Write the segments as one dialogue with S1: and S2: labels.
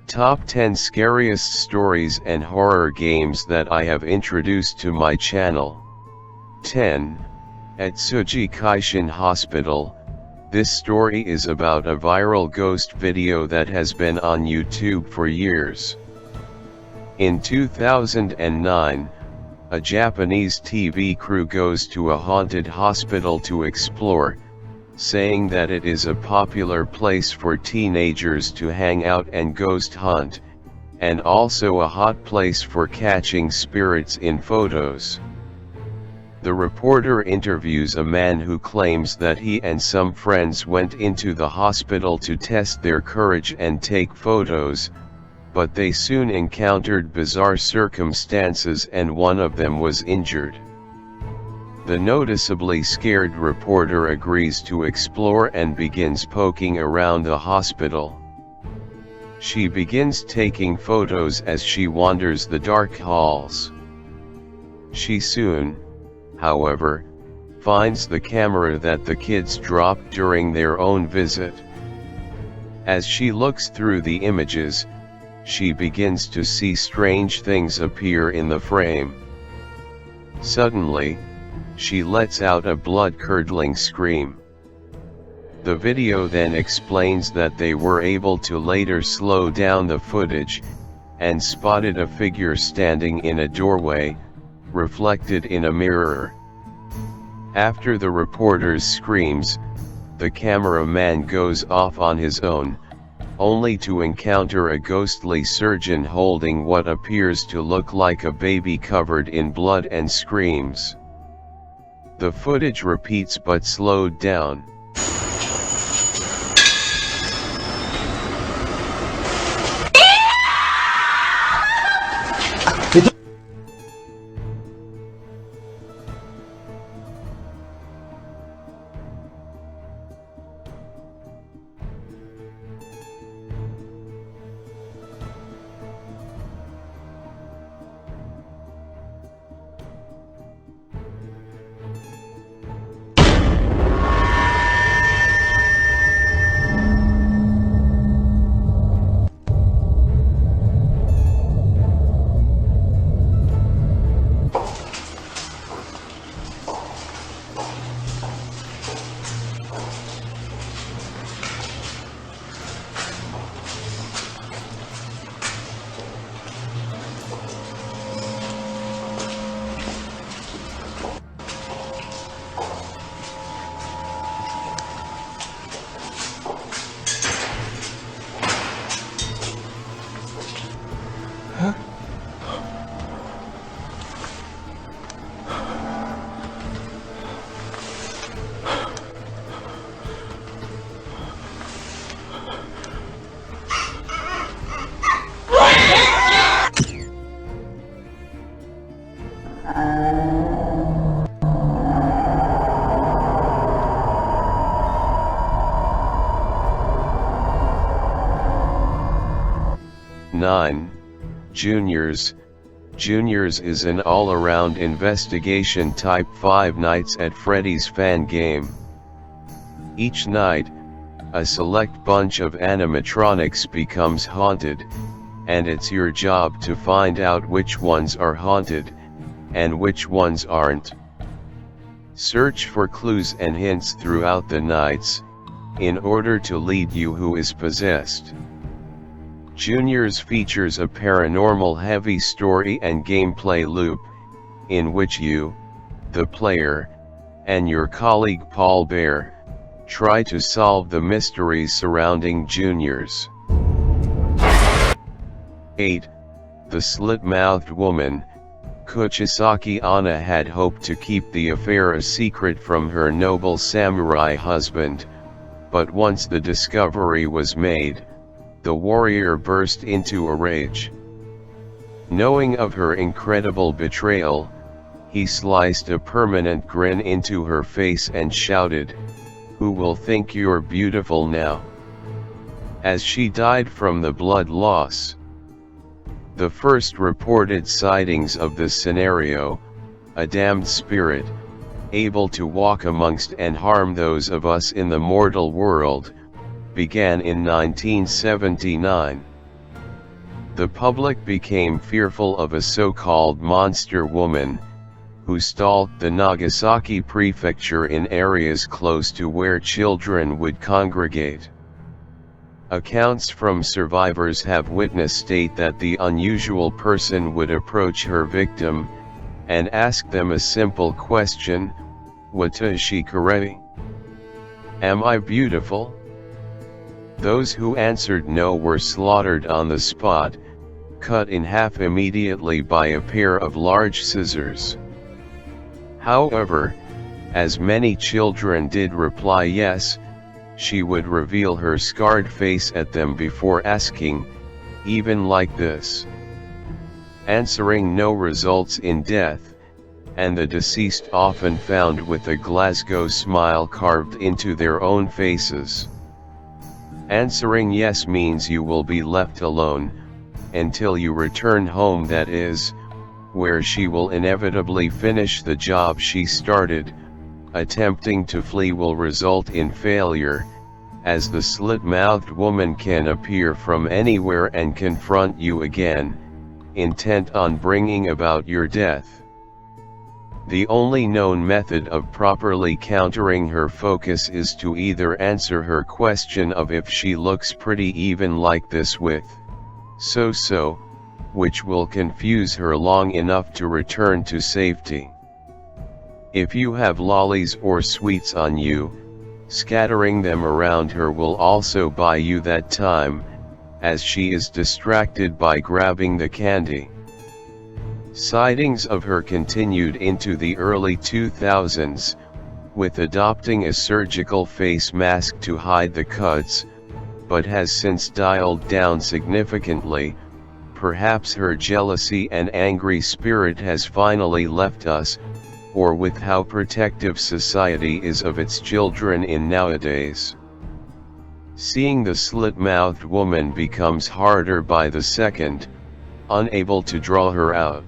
S1: Top 10 Scariest Stories and Horror Games that I have introduced to my channel. 10. Atsugi Keishin Hospital. This story is about a viral ghost video that has been on YouTube for years. In 2009, a Japanese TV crew goes to a haunted hospital to explore, saying that it is a popular place for teenagers to hang out and ghost hunt, and also a hot place for catching spirits in photos. The reporter interviews a man who claims that he and some friends went into the hospital to test their courage and take photos, but they soon encountered bizarre circumstances and one of them was injured. The noticeably scared reporter agrees to explore and begins poking around the hospital. She begins taking photos as she wanders the dark halls. She soon, however, finds the camera that the kids dropped during their own visit. As she looks through the images, she begins to see strange things appear in the frame. Suddenly, she lets out a blood-curdling scream. The video then explains that they were able to later slow down the footage, and spotted a figure standing in a doorway, reflected in a mirror. After the reporter's screams, the cameraman goes off on his own, only to encounter a ghostly surgeon holding what appears to look like a baby covered in blood and screams. The footage repeats but slowed down. Nine. Juniors. Juniors is an all-around investigation type Five Nights at Freddy's fan game. Each night, a select bunch of animatronics becomes haunted, and it's your job to find out which ones are haunted, and which ones aren't. Search for clues and hints throughout the nights, in order to lead you who is possessed. Juniors features a paranormal-heavy story and gameplay loop, in which you, the player, and your colleague Paul Bear, try to solve the mysteries surrounding Juniors. 8. The Slit-Mouthed Woman. Kuchisaki Anna had hoped to keep the affair a secret from her noble samurai husband, but once the discovery was made, the warrior burst into a rage. Knowing of her incredible betrayal, he sliced a permanent grin into her face and shouted, "Who will think you're beautiful now?" as she died from the blood loss. The first reported sightings of this scenario, a damned spirit, able to walk amongst and harm those of us in the mortal world, began in 1979. The public became fearful of a so-called monster woman, who stalked the Nagasaki prefecture in areas close to where children would congregate. Accounts from survivors have witnessed state that the unusual person would approach her victim, and ask them a simple question, "Watashi kirei? Am I beautiful?" Those who answered no were slaughtered on the spot, cut in half immediately by a pair of large scissors. However, as many children did reply yes, she would reveal her scarred face at them before asking, even like this. Answering no results in death, and the deceased often found with a Glasgow smile carved into their own faces. Answering yes means you will be left alone, until you return home, that is, where she will inevitably finish the job she started. Attempting to flee will result in failure, as the slit-mouthed woman can appear from anywhere and confront you again, intent on bringing about your death. The only known method of properly countering her focus is to either answer her question of if she looks pretty, even like this, with so, which will confuse her long enough to return to safety. If you have lollies or sweets on you, scattering them around her will also buy you that time, as she is distracted by grabbing the candy. Sightings of her continued into the early 2000s, with adopting a surgical face mask to hide the cuts, but has since dialed down significantly. Perhaps her jealousy and angry spirit has finally left us, or with how protective society is of its children in nowadays. Seeing the slit-mouthed woman becomes harder by the second, unable to draw her out.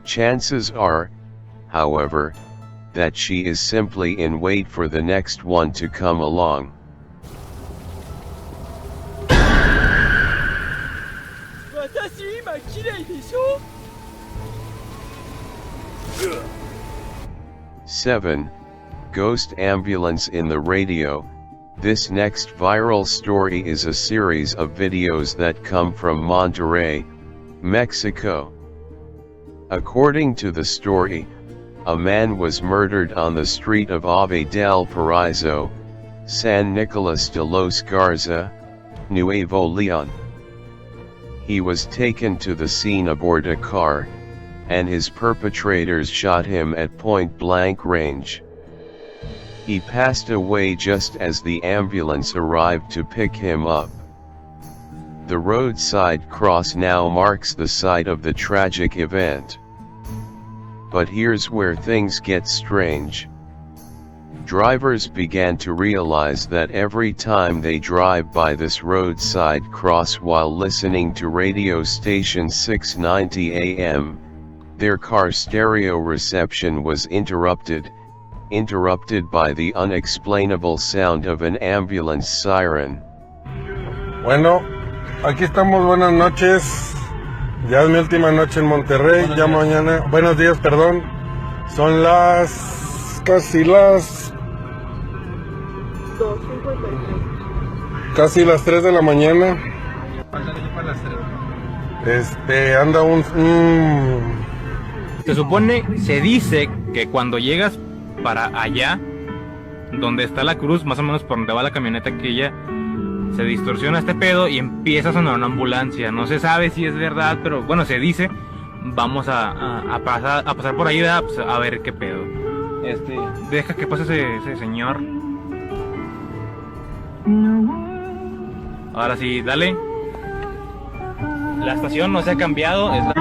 S1: Chances are, however, that she is simply in wait for the next one to come along. Seven, Ghost Ambulance in the Radio. This next viral story is a series of videos that come from Monterrey, Mexico. According to the story, a man was murdered on the street of Ave del Paraíso, San Nicolas de los Garza, Nuevo León. He was taken to the scene aboard a car, and his perpetrators shot him at point-blank range. He passed away just as the ambulance arrived to pick him up. The roadside cross now marks the site of the tragic event. But here's where things get strange. Drivers began to realize that every time they drive by this roadside cross while listening to radio station 690 AM, their car stereo reception was interrupted by the unexplainable sound of an ambulance siren.
S2: Bueno, aquí estamos, buenas noches. Ya es mi última noche en Monterrey, ya mañana, buenos días, perdón. Son casi las 3 de la mañana. Anda
S3: Se supone, se dice que cuando llegas para allá, donde está la cruz, más o menos por donde va la camioneta aquella, se distorsiona este pedo y empieza a sonar una ambulancia. No se sabe si es verdad, pero bueno, se dice. Vamos a pasar por ahí, pues, a ver qué pedo. Deja que pase ese señor. Ahora sí, dale. La estación no se ha cambiado. Es la...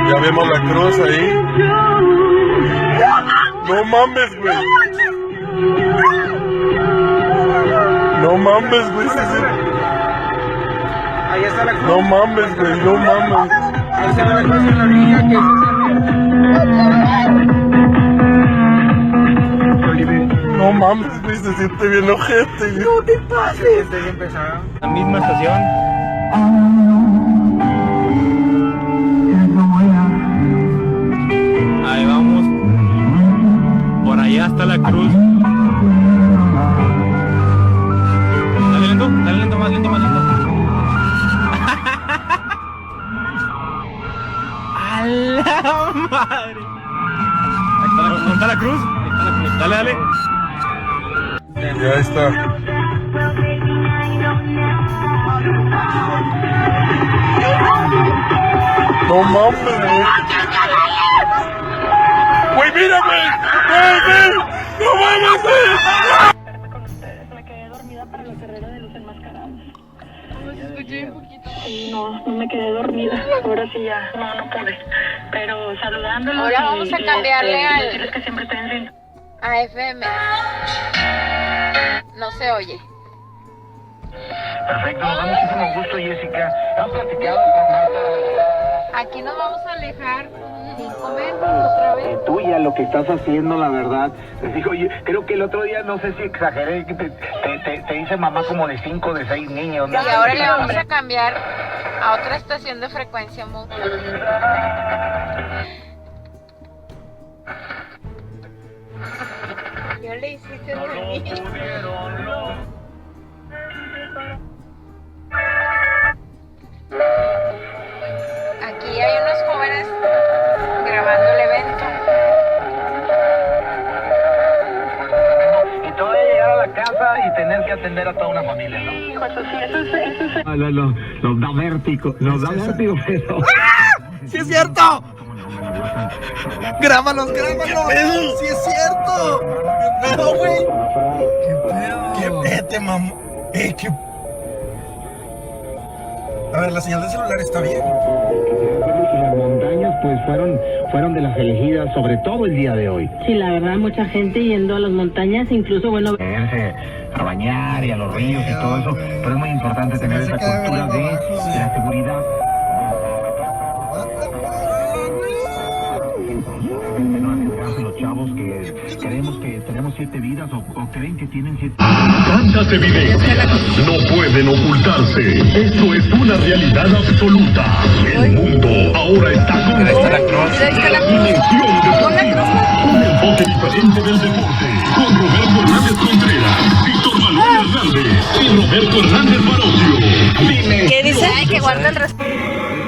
S2: Ya vemos la cruz ahí. No mames, güey. No mames, güey.
S4: Ahí está la cruz.
S2: No mames, güey. No mames.
S4: Ahí está la cruz en la orilla que es
S2: mames, güey, se siente bien ojete. No te pases.
S3: La misma estación. Ahí vamos. Por allá está la cruz. Dale lento, más lento, más lento. ¡A la madre! ¿Dónde está la cruz? Dale, dale.
S2: Ya está. No mames, güey. Güey, mírame. Güey, no mames, güey.
S4: Me quedé dormida para la carrera de los enmascarados. Escuché un poquito. No me quedé dormida. Ahora sí ya, no pude. Pero saludándolos.
S5: Ahora vamos a cambiarle al...
S4: decirles que siempre estoy en
S5: a FM. No se oye.
S6: Perfecto, nos da muchísimo gusto, Jessica. Hemos platicado con Marta.
S5: Aquí nos vamos a alejar 5 metros otra vez.
S6: Tuya lo que estás haciendo, la verdad. Les digo, yo creo que el otro día, no sé si exageré, que te hice mamá como de 5 o de 6 niños, ¿no?
S5: Y ahora le vamos a cambiar a otra estación de frecuencia mutua. Yo le hiciste dormir. Aquí hay unos jóvenes grabando el evento.
S6: Y todavía llegar a la casa y tener que atender a toda una familia, ¿no?
S4: Hijo, eso sí, eso es.
S6: Nos da vértigo, pero...
S7: ¡Sí es cierto! ¡Grábalos! ¡Sí es cierto! ¿Qué pedo, güey? ¿Qué pete, mamá? ¿Qué? A ver, la señal del celular está bien.
S6: Las montañas pues fueron de las elegidas, sobre todo el día de hoy.
S4: Sí, la verdad, mucha gente yendo a las montañas, incluso, bueno...
S6: A bañar y a los ríos y todo eso, pero es muy importante tener esa cultura de la seguridad. Los chavos que creemos que tenemos 7 vidas o creen que tienen 7 vidas.
S8: Tantas evidencias no pueden ocultarse. Esto es una realidad absoluta. El mundo ahora está con dimensión deportiva. Un enfoque diferente del deporte. Con Roberto Hernández Contreras, Víctor Manuel Hernández y Roberto Hernández Barocio.
S5: ¿Qué dice? Ay, que guarda el respeto.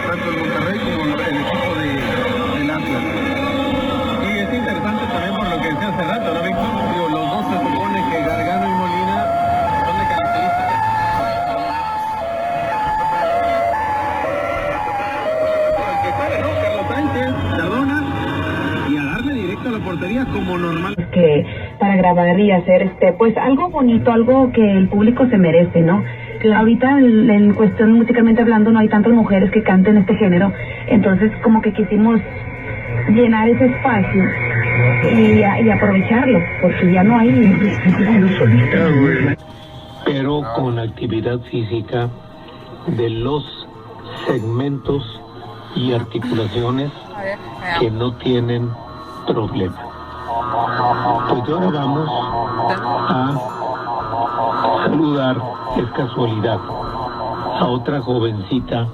S6: Tanto el Monterrey como el equipo del Atlas. Y es interesante también por lo que decía hace rato, ¿no, Víctor? Digo, los dos se supone que Gargano y Molina son de características. El que sale, ¿no? Carlos Sánchez, Cardona, y a darle directo a la portería como normal.
S4: Que para grabar y hacer pues algo bonito, algo que el público se merece, ¿no? Ahorita en cuestión musicalmente hablando no hay tantas mujeres que canten este género, entonces como que quisimos llenar ese espacio y aprovecharlo, porque ya no hay.
S9: Pero con actividad física de los segmentos y articulaciones que no tienen problema. Pues ahora vamos a saludar, es casualidad, a otra jovencita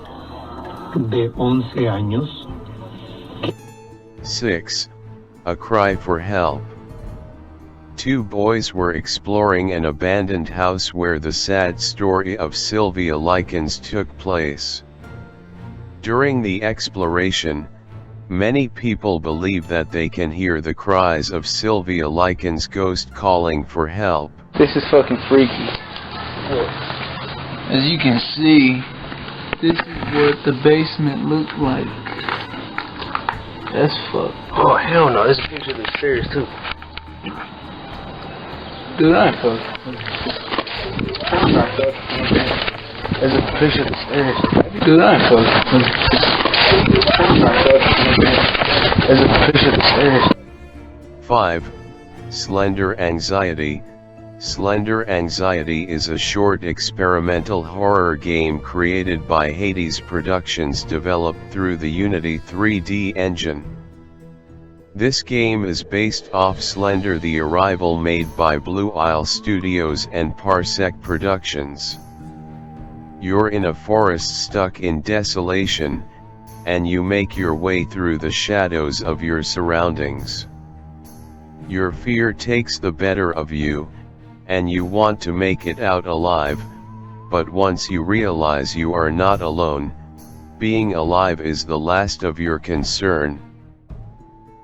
S9: de 11 años.
S1: 6. A cry for help. 2 boys were exploring an abandoned house where the sad story of Sylvia Likens took place. During the exploration, many people believe that they can hear the cries of Sylvia Likens' ghost calling for help.
S10: This is fucking freaky. As you can see, this is what the basement looked like. That's fucked. Oh, hell no. This picture looks serious, too. Dude, I ain't fucking. I'm not fucking. There's a picture of the stairs. Dude, I ain't fucking. I'm not fucking. There's a picture of the stairs.
S1: 5. Slender Anxiety. Slender Anxiety is a short experimental horror game created by Hades Productions developed through the Unity 3D engine. This game is based off Slender the Arrival made by Blue Isle Studios and Parsec Productions. You're in a forest stuck in desolation, and you make your way through the shadows of your surroundings. Your fear takes the better of you, and you want to make it out alive, but once you realize you are not alone, being alive is the last of your concern.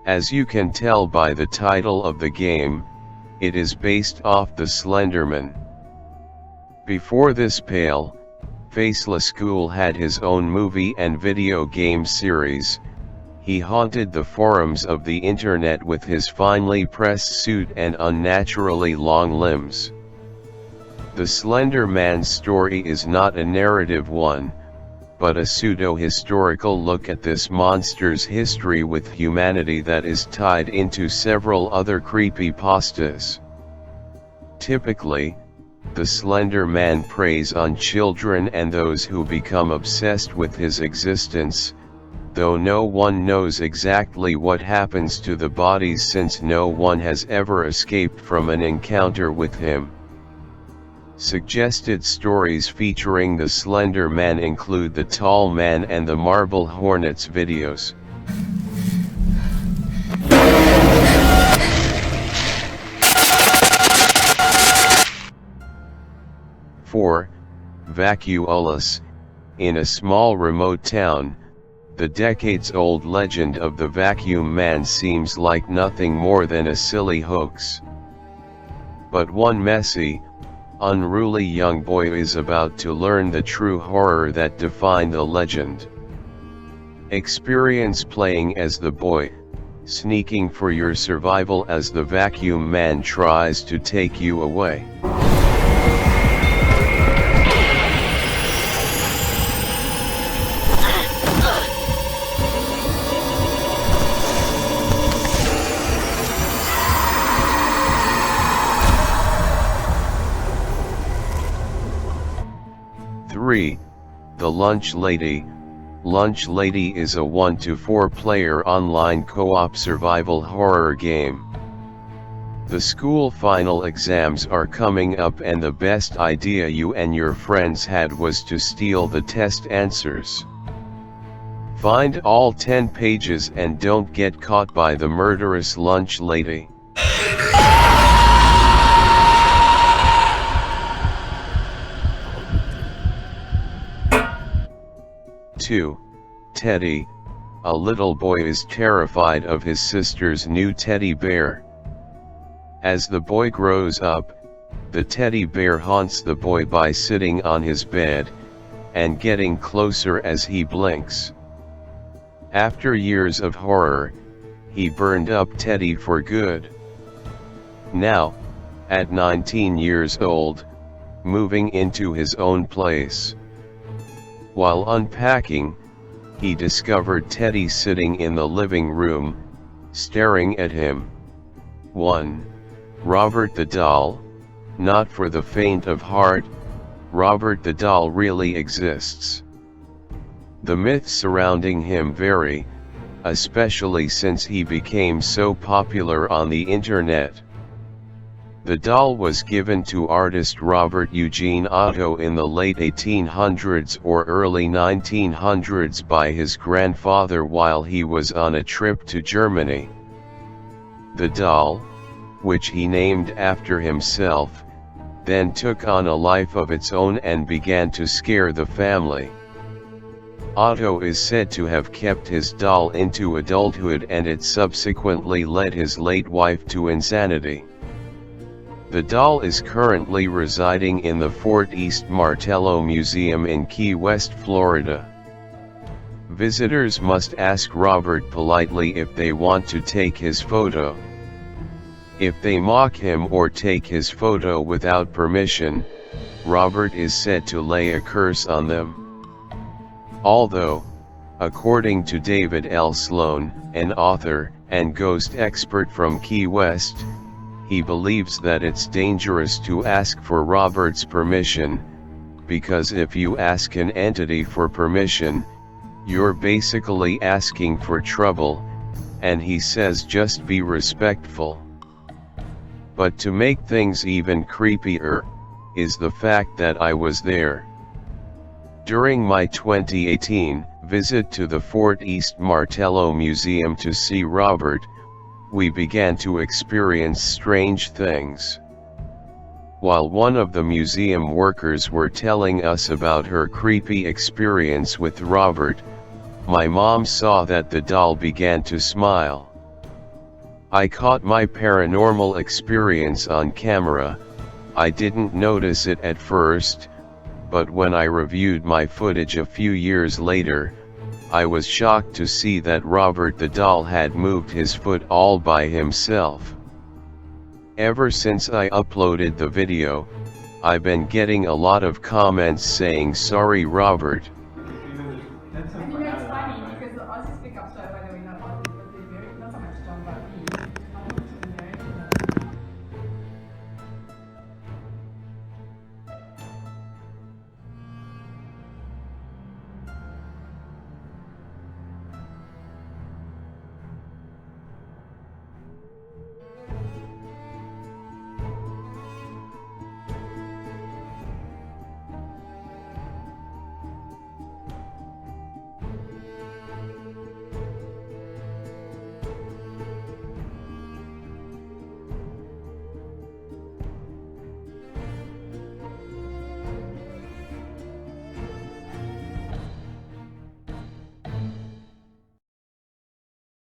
S1: As you can tell by the title of the game, it is based off the Slenderman. Before this pale, faceless School had his own movie and video game series. He haunted the forums of the internet with his finely pressed suit and unnaturally long limbs. The Slender Man's story is not a narrative one, but a pseudo-historical look at this monster's history with humanity that is tied into several other creepypastas. Typically, the Slender Man preys on children and those who become obsessed with his existence, though no one knows exactly what happens to the bodies since no one has ever escaped from an encounter with him. Suggested stories featuring the Slender Man include the Tall Man and the Marble Hornets videos. (4) Vacuulus. In a small remote town, the decades-old legend of the Vacuum Man seems like nothing more than a silly hoax. But one messy, unruly young boy is about to learn the true horror that defined the legend. Experience playing as the boy, sneaking for your survival as the Vacuum Man tries to take you away. The Lunch Lady. Lunch Lady is a 1 to 4 player online co-op survival horror game. The school final exams are coming up and the best idea you and your friends had was to steal the test answers. Find all 10 pages and don't get caught by the murderous Lunch Lady. Teddy. A little boy is terrified of his sister's new teddy bear. As the boy grows up, the teddy bear haunts the boy by sitting on his bed, and getting closer as he blinks. After years of horror, he burned up Teddy for good. Now, at 19 years old, moving into his own place. While unpacking, he discovered Teddy sitting in the living room, staring at him. 1. Robert the Doll. Not for the faint of heart, Robert the Doll really exists. The myths surrounding him vary, especially since he became so popular on the internet. The doll was given to artist Robert Eugene Otto in the late 1800s or early 1900s by his grandfather while he was on a trip to Germany. The doll, which he named after himself, then took on a life of its own and began to scare the family. Otto is said to have kept his doll into adulthood and it subsequently led his late wife to insanity. The doll is currently residing in the Fort East Martello Museum in Key West, Florida. Visitors must ask Robert politely if they want to take his photo. If they mock him or take his photo without permission, Robert is said to lay a curse on them. Although, according to David L. Sloan, an author and ghost expert from Key West, he believes that it's dangerous to ask for Robert's permission, because if you ask an entity for permission, you're basically asking for trouble, and he says just be respectful. But to make things even creepier, is the fact that I was there. During my 2018 visit to the Fort East Martello Museum to see Robert, we began to experience strange things. While one of the museum workers were telling us about her creepy experience with Robert, my mom saw that the doll began to smile. I caught my paranormal experience on camera. I didn't notice it at first, but when I reviewed my footage a few years later, I was shocked to see that Robert the doll had moved his foot all by himself. Ever since I uploaded the video, I've been getting a lot of comments saying sorry Robert,